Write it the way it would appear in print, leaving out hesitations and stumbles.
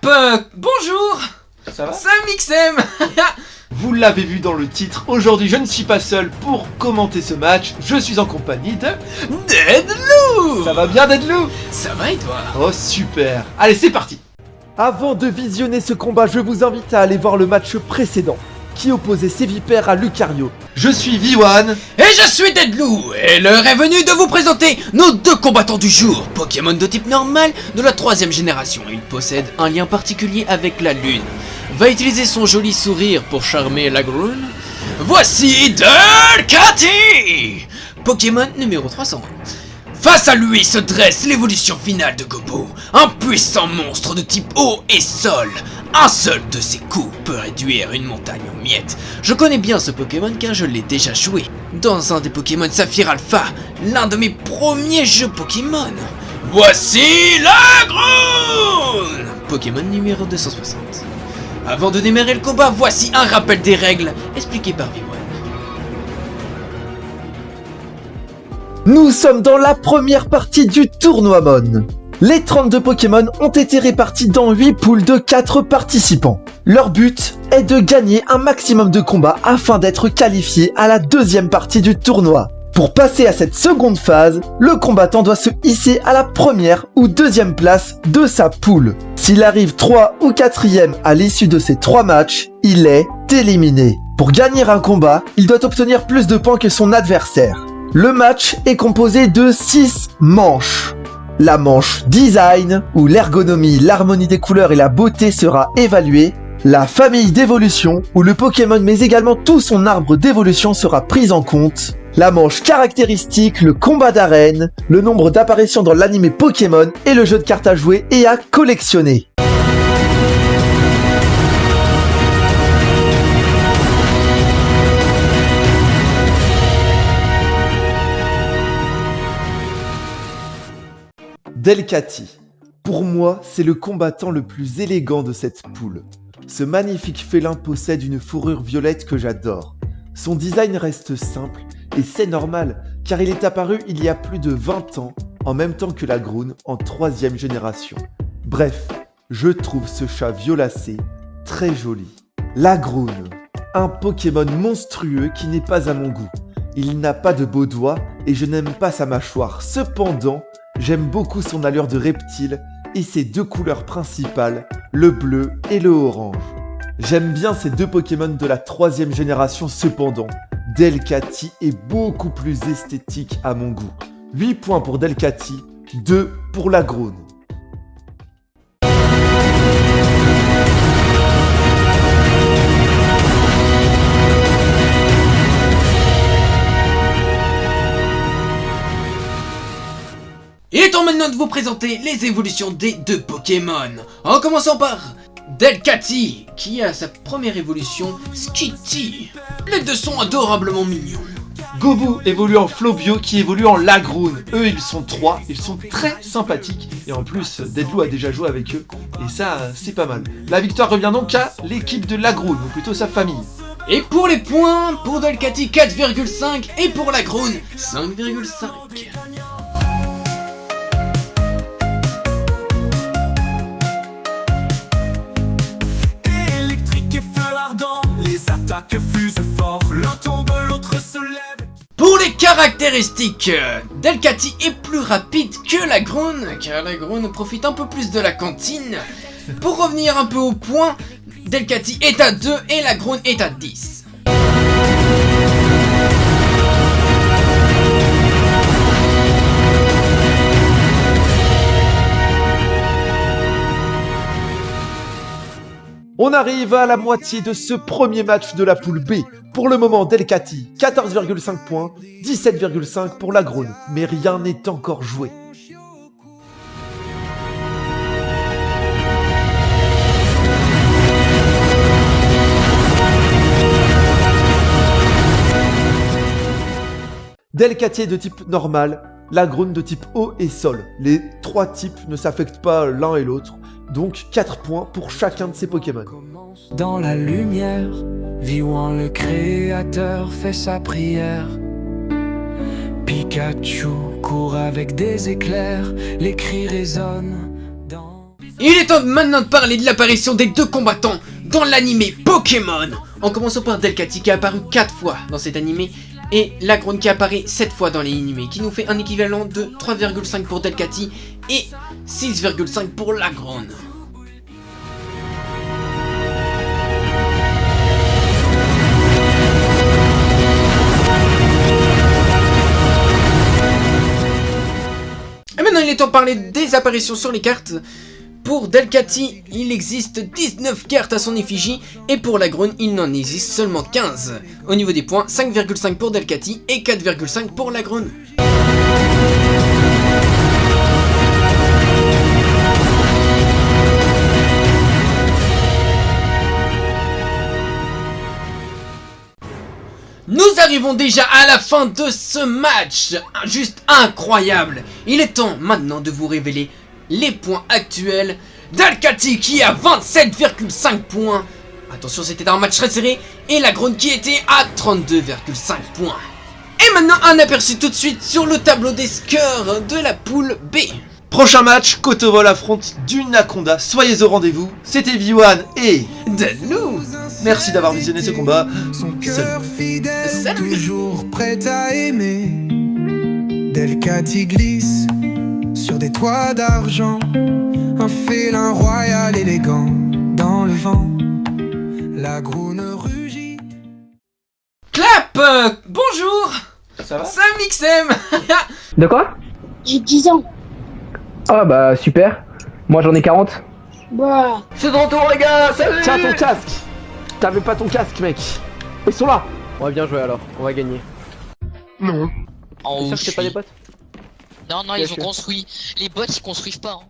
Bonjour. Ça va? C'est Mixem. Vous l'avez vu dans le titre, aujourd'hui je ne suis pas seul pour commenter ce match, je suis en compagnie de... Deadloo. Ça va bien Deadloo? Ça va et toi? Oh super. Allez c'est parti. Avant de visionner ce combat, je vous invite à aller voir le match précédent, qui opposait Sévipère à Lucario. Je suis V1. Et je suis Deadloo, et l'heure est venue de vous présenter nos deux combattants du jour. Pokémon de type normal de la 3ème génération. Il possède un lien particulier avec la lune. Va utiliser son joli sourire pour charmer la Groon. Voici Delcatty, Pokémon numéro 301. Face à lui se dresse l'évolution finale de Go-Bo, un puissant monstre de type eau et sol. Un seul de ses coups peut réduire une montagne en miettes. Je connais bien ce Pokémon car je l'ai déjà joué dans un des Pokémon Saphir Alpha, l'un de mes premiers jeux Pokémon. Voici la Groon, Pokémon numéro 260. Avant de démarrer le combat, voici un rappel des règles expliqué par V1. Nous sommes dans la première partie du tournoi Mon. Les 32 Pokémon ont été répartis dans 8 poules de 4 participants. Leur but est de gagner un maximum de combats afin d'être qualifiés à la deuxième partie du tournoi. Pour passer à cette seconde phase, le combattant doit se hisser à la première ou deuxième place de sa poule. S'il arrive 3 ou 4e à l'issue de ces 3 matchs, il est éliminé. Pour gagner un combat, il doit obtenir plus de points que son adversaire. Le match est composé de 6 manches. La manche design, où l'ergonomie, l'harmonie des couleurs et la beauté sera évaluée. La famille d'évolution, où le Pokémon mais également tout son arbre d'évolution sera pris en compte. La manche caractéristique, le combat d'arène, le nombre d'apparitions dans l'anime Pokémon et le jeu de cartes à jouer et à collectionner. Delcatty. Pour moi, c'est le combattant le plus élégant de cette poule. Ce magnifique félin possède une fourrure violette que j'adore. Son design reste simple, et c'est normal, car il est apparu il y a plus de 20 ans, en même temps que la Groon en 3ème génération. Bref, je trouve ce chat violacé très joli. La Groon, un Pokémon monstrueux qui n'est pas à mon goût. Il n'a pas de beaux doigts, et je n'aime pas sa mâchoire. Cependant, j'aime beaucoup son allure de reptile et ses deux couleurs principales, le bleu et le orange. J'aime bien ces deux Pokémon de la 3ème génération cependant. Delcatty est beaucoup plus esthétique à mon goût. 8 points pour Delcatty, 2 pour la Groon. Il est temps maintenant de vous présenter les évolutions des deux Pokémon. En commençant par Delcatty, qui a sa première évolution, Skitty. Les deux sont adorablement mignons. Go-Bo évolue en Flobio qui évolue en Lagroon. Eux ils sont 3, ils sont très sympathiques. Et en plus, Deadloo a déjà joué avec eux. Et ça, c'est pas mal. La victoire revient donc à l'équipe de Lagroon, ou plutôt sa famille. Et pour les points, pour Delcatty 4,5 et pour la Groon 5,5. Pour les caractéristiques, Delcatty est plus rapide que la Groon, car la Groon profite un peu plus de la cantine. Pour revenir un peu au point, Delcatty est à 2 et la Groon est à 10. On arrive à la moitié de ce premier match de la poule B. Pour le moment, Delcatty, 14,5 points, 17,5 pour la Groon, mais rien n'est encore joué. Delcatty est de type normal, la Groon de type eau et sol. Les 3 types ne s'affectent pas l'un et l'autre. Donc 4 points pour chacun de ces Pokémon. Dans la lumière, V1 le créateur fait sa prière. Pikachu court avec des éclairs, les cris résonnent dans... Il est temps maintenant de parler de l'apparition des deux combattants dans l'animé Pokémon. En commençant par Delcatty qui a apparu 4 fois dans cet animé et Lagrune qui apparaît 7 fois dans les animés, qui nous fait un équivalent de 3,5 pour Delcatty et 6,5 pour Lagrune. Et maintenant il est temps de parler des apparitions sur les cartes. Pour Delcatty, il existe 19 cartes à son effigie, et pour Lagrune, il n'en existe seulement 15. Au niveau des points, 5,5 pour Delcatty et 4,5 pour Lagrune. Nous arrivons déjà à la fin de ce match, juste incroyable. Il est temps maintenant de vous révéler les points actuels. Delcatty qui a 27,5 points. Attention, c'était un match très serré. Et Lagrune qui était à 32,5 points. Et maintenant, un aperçu tout de suite sur le tableau des scores de la poule B. Prochain match, Kotovol affronte Dunaconda. Soyez au rendez-vous. C'était V1 et Delou. merci d'avoir visionné ce combat. Son cœur fidèle, Salut. toujours prêt à aimer. Delcatty glisse sur des toits d'argent, un félin royal élégant dans le vent. Lagrune rugit. Clap. Bonjour. Ça va? C'est Mixem. De quoi? J'ai 10 ans. Ah bah super. Moi j'en ai 40. Bah, C'est ton tour les gars, salut. Tiens ton casque. T'avais pas ton casque mec. Ils sont là. On va bien jouer alors, on va gagner. En C'est haut, sûr que c'est pas des potes? Non, non, Bien ils ont sûr. construit. Les bots, ils construisent pas. Hein.